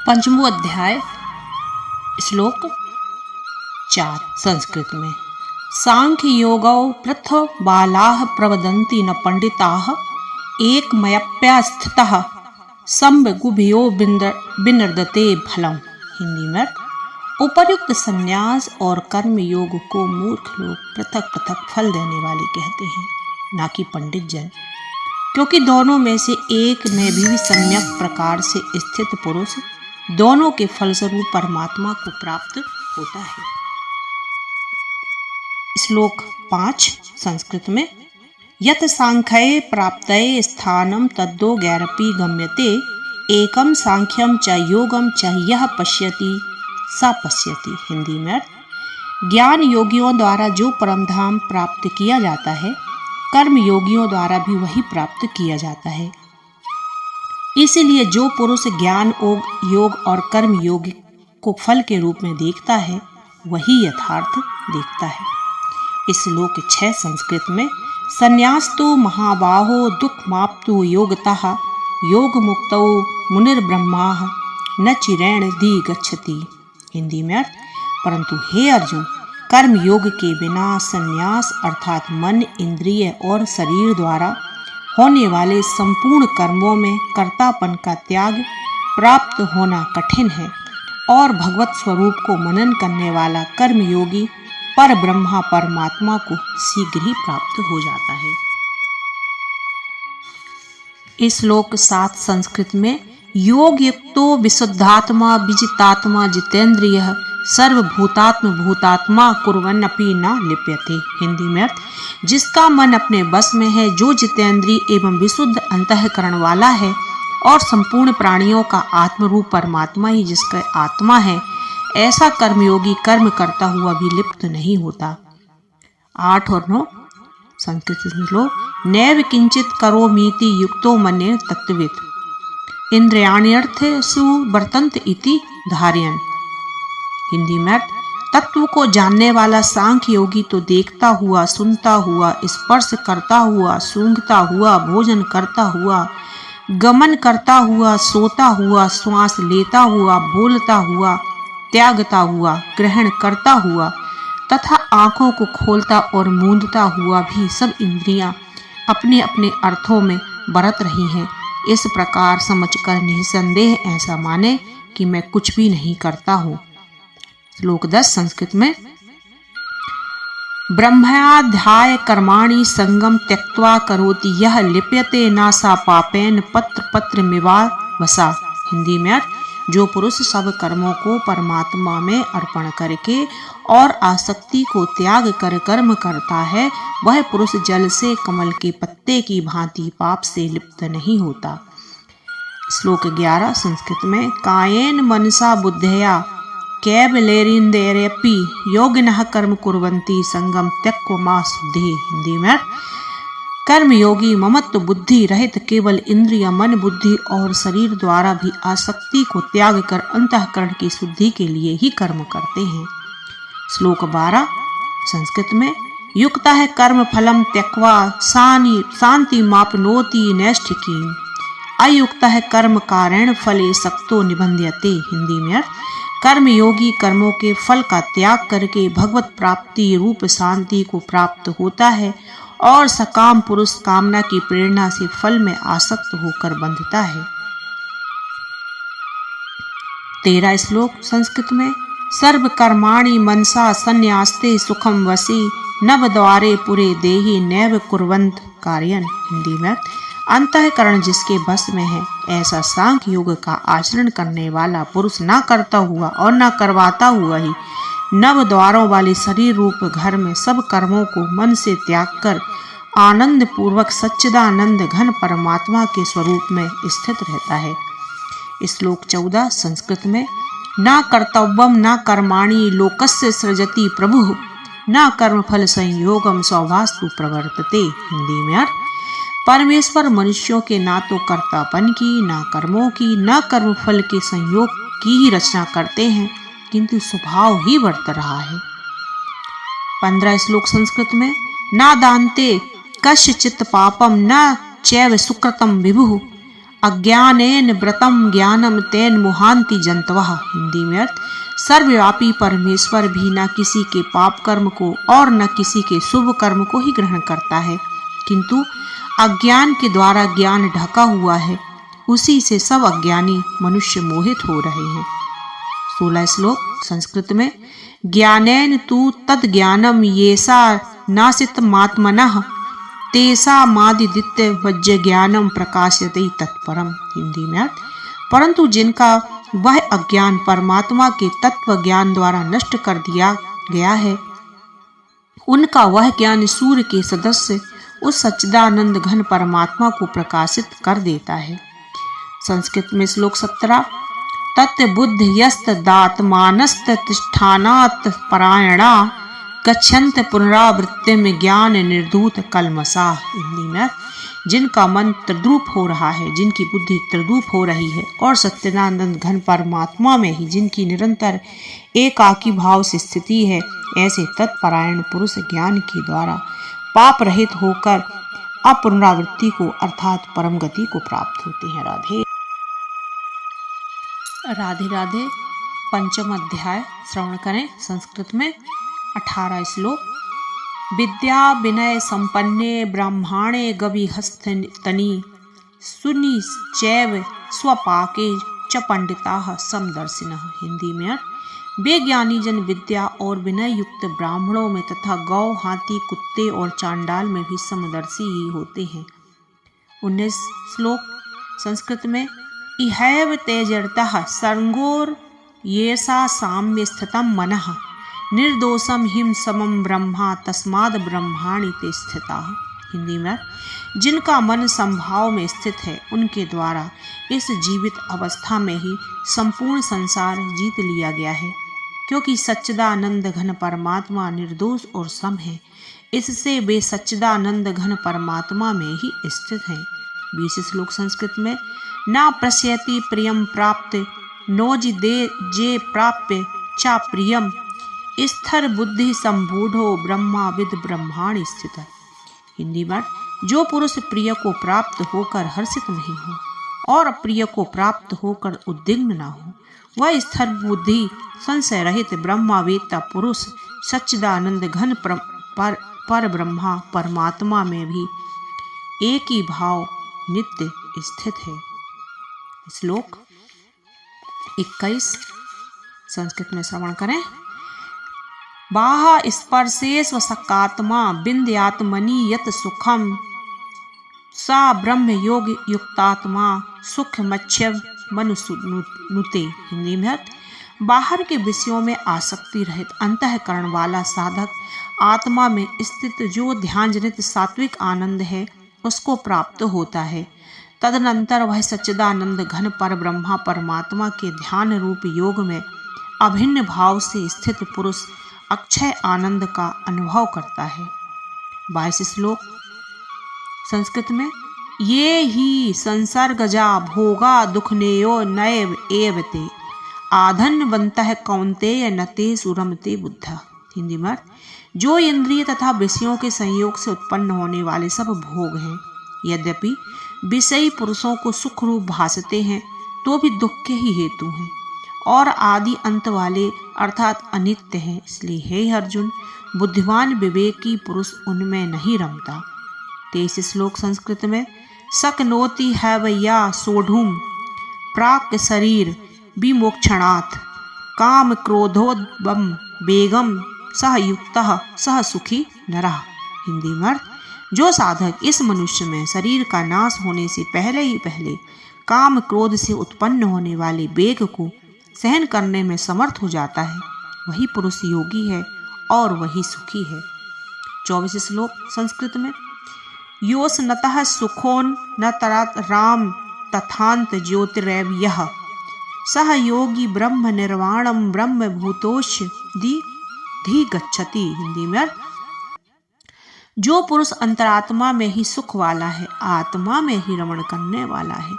पंचमो अध्याय श्लोक 4 संस्कृत में। सांख्य योगौ पृथ्व बालाः प्रवदन्ति न पंडिताः एकमयप्यास्थितः संबगुभयो विनर्दते फलम। हिंदी में उपर्युक्त संन्यास और कर्म योग को मूर्ख लोग पृथक पृथक फल देने वाले कहते हैं, ना कि पंडित जन, क्योंकि दोनों में से एक में भी सम्यक प्रकार से स्थित पुरुष दोनों के फलस्वरूप परमात्मा को प्राप्त होता है। श्लोक 5 संस्कृत में। यत सांख्ये प्राप्तये स्थानं तद्दो गैरपि गम्यते एकम सांख्यम च योगम च यह पश्यति सा पश्यति। हिंदी में ज्ञान योगियों द्वारा जो परमधाम प्राप्त किया जाता है, कर्म योगियों द्वारा भी वही प्राप्त किया जाता है। इसलिए जो पुरुष ज्ञान योग और कर्म योग को फल के रूप में देखता है, वही यथार्थ देखता है। इस श्लोक 6 संस्कृत में। संन्यास तो महाबाहो दुःखमाप्तु योगतः योग मुक्तौ मुनिर्ब्रह्मा न चिरेण दी गच्छति। हिंदी में। परंतु हे अर्जुन, कर्म योग के बिना संन्यास अर्थात मन, इंद्रिय और शरीर द्वारा होने वाले संपूर्ण कर्मों में कर्तापन का त्याग प्राप्त होना कठिन है, और भगवत स्वरूप को मनन करने वाला कर्म योगी पर ब्रह्मा परमात्मा को शीघ्र ही प्राप्त हो जाता है। इस श्लोक 7 संस्कृत में। योग युक्तो विशुद्धात्मा विजितात्मा जितेंद्रियः सर्वभूतात्म भूतात्मा कुर्वन्नपि न लिप्यते। हिंदी में। जिसका मन अपने बस में है, जो जितेंद्रिय एवं विशुद्ध अंतःकरण वाला है, और संपूर्ण प्राणियों का आत्मरूप परमात्मा ही जिसका आत्मा है, ऐसा कर्मयोगी कर्म करता हुआ भी लिप्त नहीं होता। 8 और 9 संस्कृत में श्लोक। नैव किंचित करोमीति युक्तो मन्ये तत्त्ववित् इंद्रियाण्यर्थेषु वर्तन्ते इति धारयन्। हिंदी में। तत्व को जानने वाला सांख्य योगी तो देखता हुआ, सुनता हुआ, स्पर्श करता हुआ, सूंघता हुआ, भोजन करता हुआ, गमन करता हुआ, सोता हुआ, श्वास लेता हुआ, बोलता हुआ, त्यागता हुआ, ग्रहण करता हुआ तथा आंखों को खोलता और मूंदता हुआ भी सब इंद्रियां अपने अपने अर्थों में बरत रही हैं। इस प्रकार समझकर निसंदेह ऐसा माने कि मैं कुछ भी नहीं करता हूँ। श्लोक 10 संस्कृत में। ब्रह्माध्याय कर्माणि संगम त्यक्त्वा करोति यह लिप्यते न सा पापेन पत्र पत्र मिवा वसा। हिंदी में। जो पुरुष सब कर्मों को परमात्मा में अर्पण करके और आसक्ति को त्याग कर कर्म करता है, वह पुरुष जल से कमल के पत्ते की भांति पाप से लिप्त नहीं होता। श्लोक 11 संस्कृत में। कायेन मनसा बुद्धया केवलेरिंदेरपि योगिनः कर्म कुर्वन्ति संगम त्यक्त्वा मा शुद्धि। हिंदी में। कर्म योगी ममत्व बुद्धि रहित केवल इंद्रिय, मन, बुद्धि और शरीर द्वारा भी आसक्ति को त्याग कर अंतःकरण की शुद्धि के लिए ही कर्म करते हैं। श्लोक 12 संस्कृत में। युक्ता है कर्म फलम त्यक्त्वा शांति मापनोति नैष्ठिकीम् अयुक्ता है कर्म कारण फले सक्तो निबंध्यते। हिंदी में। कर्म योगी कर्मों के फल का त्याग करके भगवत प्राप्ति रूप शांति को प्राप्त होता है, और सकाम पुरुष कामना की प्रेरणा से फल में आसक्त होकर बंधता है। 13 श्लोक संस्कृत में। सर्व कर्माणि मनसा संन्यास्ते सुखम वसी नव द्वारे पुरे देहि नैव कुर्वन्त कार्यन। हिंदी में। अंतःकरण जिसके बस में है, ऐसा सांख्य योग का आचरण करने वाला पुरुष ना करता हुआ और ना करवाता हुआ ही नव द्वारों वाले शरीर रूप घर में सब कर्मों को मन से त्याग कर आनंद पूर्वक सच्चिदानंद घन परमात्मा के स्वरूप में स्थित रहता है। श्लोक 14 संस्कृत में। ना कर्तव्यम ना कर्माणि लोकस्य सृजति प्रभुः ना कर्मफल संयोगम स्वभास्तु प्रवर्तते। हिंदी में। परमेश्वर मनुष्यों के ना तो कर्तापन की, ना कर्मों की, ना कर्मफल के संयोग की ही रचना करते हैं, किंतु स्वभाव ही वर्त रहा है। 15 श्लोक संस्कृत में। ना दान्ते कस्यचित् पापम न चैव सुकृतम विभुः अज्ञानेन व्रतम ज्ञानम तेन मुहांति जंतवः। हिंदी में अर्थ, सर्वव्यापी परमेश्वर भी न किसी के पाप कर्म को और न किसी के शुभ कर्म को ही ग्रहण करता है, किंतु अज्ञान के द्वारा ज्ञान ढका हुआ है, उसी से सब अज्ञानी मनुष्य मोहित हो रहे हैं। 16 श्लोक संस्कृत में। ज्ञानेन तु तद ज्ञानम येषा नासित मात्मनः तेषा मादिदित्य वज्र ज्ञानम प्रकाशते तत्परम। हिंदी में अर्थ, परंतु जिनका वह अज्ञान परमात्मा के तत्व ज्ञान द्वारा नष्ट कर दिया गया है, उनका वह ज्ञान सूर्य के सदस्य उस सच्चिदानंद घन परमात्मा को प्रकाशित कर देता है। संस्कृत में श्लोक 17। तत् बुद्धियस्त दात्मानस्त तिष्ठानात् परायणा गच्छन्त पुनरावृत्ति में ज्ञान निर्धूत कलमसा। हिंदी में जिनका मन त्रिद्रूप हो रहा है, जिनकी बुद्धि त्रिद्रूप हो रही है और सच्चिदानंद घन परमात्मा में ही जिनकी निरंतर एकाकी भाव से स्थिति है, ऐसे तत्परायण पुरुष ज्ञान के द्वारा पाप रहित होकर अपुनरावृत्ति को अर्थात परम गति को प्राप्त होते हैं। राधे राधे राधे। पंचम अध्याय श्रवण करें। संस्कृत में 18 श्लोक। विद्या विनय संपन्ने ब्राह्मणे गविहस्तनि सुनि चैव स्वपाके च पंडिताः समदर्शिनः। हिंदी में वे ज्ञानी जन विद्या और विनय युक्त ब्राह्मणों में तथा गौ, हाथी, कुत्ते और चांडाल में भी समदर्शी ही होते हैं। 19 श्लोक संस्कृत में। इहैव तेजर्तः सर्गोर येषा साम्य स्थितं मनः निर्दोषम हिम समम ब्रह्मा तस्माद ब्रह्माणि ते स्थिता। हिंदी में जिनका मन संभाव में स्थित है, उनके द्वारा इस जीवित अवस्था में ही संपूर्ण संसार जीत लिया गया है, क्योंकि सच्चिदानंद घन परमात्मा निर्दोष और सम है, इससे वे सच्चिदानंद घन परमात्मा में ही स्थित हैं। 20 श्लोक संस्कृत में। ना प्रस्यति प्रियम प्राप्त नोजि दे जे प्राप्य चा प्रियम स्थिर बुद्धि संबूढ़ो ब्रह्मा विद ब्रह्माणि स्थित। हिंदी में जो पुरुष प्रिय को प्राप्त होकर हर्षित नहीं हो और अप्रिय को प्राप्त होकर उद्विग्न न हो, वह स्थिर बुद्धि संशय रहित ब्रह्मावेत्ता पुरुष सच्चिदानंद घन पर ब्रह्मा परमात्मा में भी एक ही भाव नित्य स्थित है। श्लोक 21 संस्कृत में श्रवण करें। बाह स्पर्शेस्व सकात्मा बिंद्यात्मनि यत सुखम सा ब्रह्म योग युक्तात्मा सुख मच्छ्य मनुते। हिंदी में बाहर के विषयों में आसक्ति रहित अंतःकरण वाला साधक आत्मा में स्थित जो ध्यान जनित सात्विक आनंद है, उसको प्राप्त होता है। तदनंतर वह सच्चिदानंद घन पर ब्रह्मा परमात्मा के ध्यान रूप योग में अभिन्न भाव से स्थित पुरुष अक्षय आनंद का अनुभव करता है। 22 श्लोक संस्कृत में। ये ही संसर्गजा भोगा दुखनेयो नैव एव ते आधन्वन्तः कौन्तेय नते सुरमते बुद्धा। हिंदी में जो इंद्रिय तथा विषयों के संयोग से उत्पन्न होने वाले सब भोग हैं, यद्यपि विषयी पुरुषों को सुख रूप भासते हैं, तो भी दुख के ही हेतु हैं और आदि अंत वाले अर्थात अनित्य हैं। इसलिए हे अर्जुन, बुद्धिमान विवेकी पुरुष उनमें नहीं रमता। 23 श्लोक संस्कृत में। शक्नोति हैवया सोढ़ुम प्राक शरीर विमोक्षणात् काम क्रोधोद्बम वेगम सह युक्तः सह सुखी नरः। हिंदी में जो साधक इस मनुष्य में शरीर का नाश होने से पहले ही पहले काम क्रोध से उत्पन्न होने वाले वेग को सहन करने में समर्थ हो जाता है, वही पुरुष योगी है और वही सुखी है। 24 श्लोक संस्कृत में। योस्नतः सुखोन न तरात राम तथांत ज्योतिरव्यः सह योगी ब्रह्म निर्वाणम ब्रह्म भूतोष धी गच्छति। हिंदी में जो पुरुष अंतरात्मा में ही सुख वाला है, आत्मा में ही रमण करने वाला है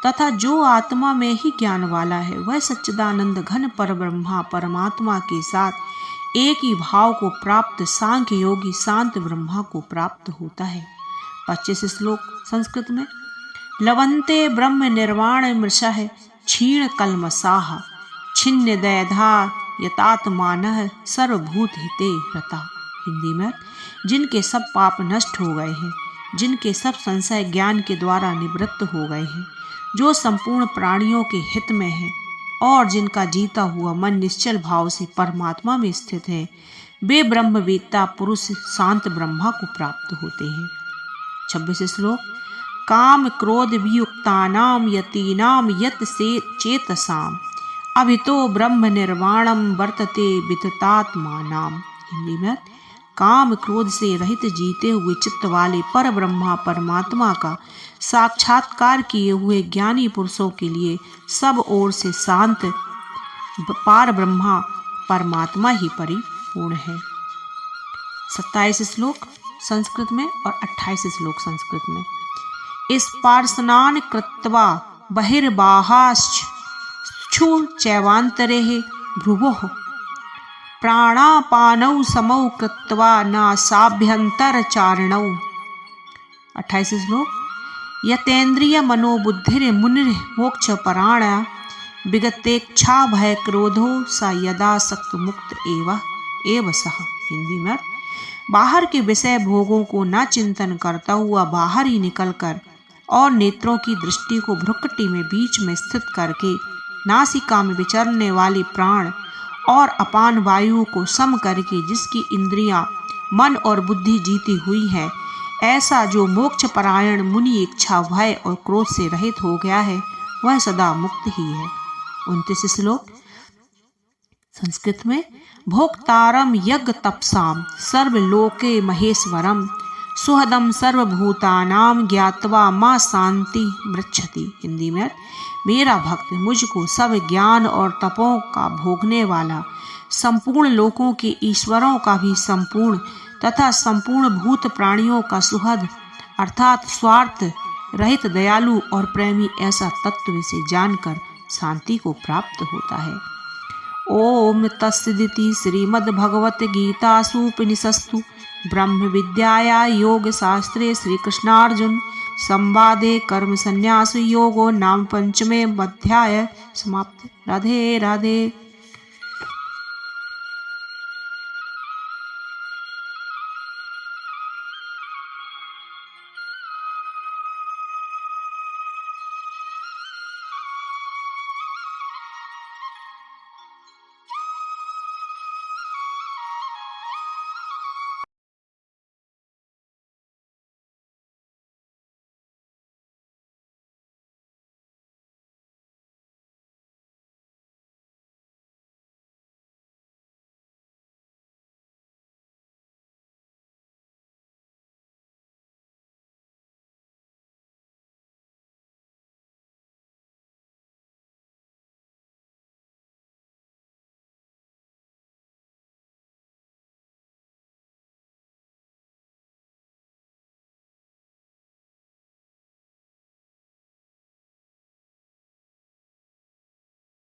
तथा जो आत्मा में ही ज्ञान वाला है, वह सच्चिदानंद घन पर ब्रह्मा परमात्मा के साथ एक ही भाव को प्राप्त सांख्य योगी शांत ब्रह्मा को प्राप्त होता है। 25 श्लोक संस्कृत में। लवन्ते ब्रह्म निर्वाण मृषः क्षीण कल्मषाः छिन्न दयधा यतात्मानः सर्वभूत हिते रता। हिंदी में, जिनके सब पाप नष्ट हो गए हैं, जिनके सब संशय ज्ञान के द्वारा निवृत्त हो गए हैं, जो संपूर्ण प्राणियों के हित में है और जिनका जीता हुआ मन निश्चल भाव से परमात्मा में स्थित है, वे ब्रह्मवेत्ता पुरुष शांत ब्रह्मा को प्राप्त होते हैं। 26 श्लोक। काम क्रोध वियुक्तानाम यतीनाम यत से चेतसाम अभितो ब्रह्म निर्वाणम वर्तते विततात्मानाम। हिंदी में, काम क्रोध से रहित जीते हुए चित्त वाले पर ब्रह्मा परमात्मा का साक्षात्कार किए हुए ज्ञानी पुरुषों के लिए सब ओर से शांत पार ब्रह्मा परमात्मा ही परिपूर्ण है। 27 श्लोक संस्कृत में और 28 श्लोक संस्कृत में। स्पर्शनान कृत्वा बहिर्बाहाश्चु चैवान्तरे भ्रुवोः प्राणापानौ समौ कृत्वा नासाभ्यन्तरचारिणौ। 28 श्लोक। यतेन्द्रिय मनोबुद्धिर्मुनिर्मोक्ष पराण विगतेच्छा भय क्रोधो स यदा सक्त मुक्त एव सह। हिंदी में, बाहर के विषय भोगों को न चिंतन करता हुआ बाहर ही निकलकर और नेत्रों की दृष्टि को भ्रुकुटी में बीच में स्थित करके नासिका में विचरने वाले प्राण और अपान वायु को सम करके जिसकी इंद्रियां मन और बुद्धि जीती हुई है, ऐसा जो मोक्ष परायण मुनि इच्छा भय और क्रोध से रहित हो गया है, वह सदा मुक्त ही है। 29 श्लोक संस्कृत में। भोक्तारम यज्ञ तपसाम सर्वलोके महेश्वरम सुहदम सर्वभूतानाम ज्ञात्वा मां शांति मृच्छति। हिंदी में, मेरा भक्त मुझको सब ज्ञान और तपों का भोगने वाला, संपूर्ण लोकों के ईश्वरों का भी संपूर्ण तथा संपूर्ण भूत प्राणियों का सुहद अर्थात स्वार्थ रहित दयालु और प्रेमी ऐसा तत्व से जानकर शांति को प्राप्त होता है। ओम तत्सदिति श्रीमद्भगवत गीतासूपनिषत्सु ब्रह्म विद्याया योग शास्त्रे श्री कृष्णार्जुन संवादे कर्म संन्यास योगो नाम पंचमे अध्याय समाप्त। राधे राधे।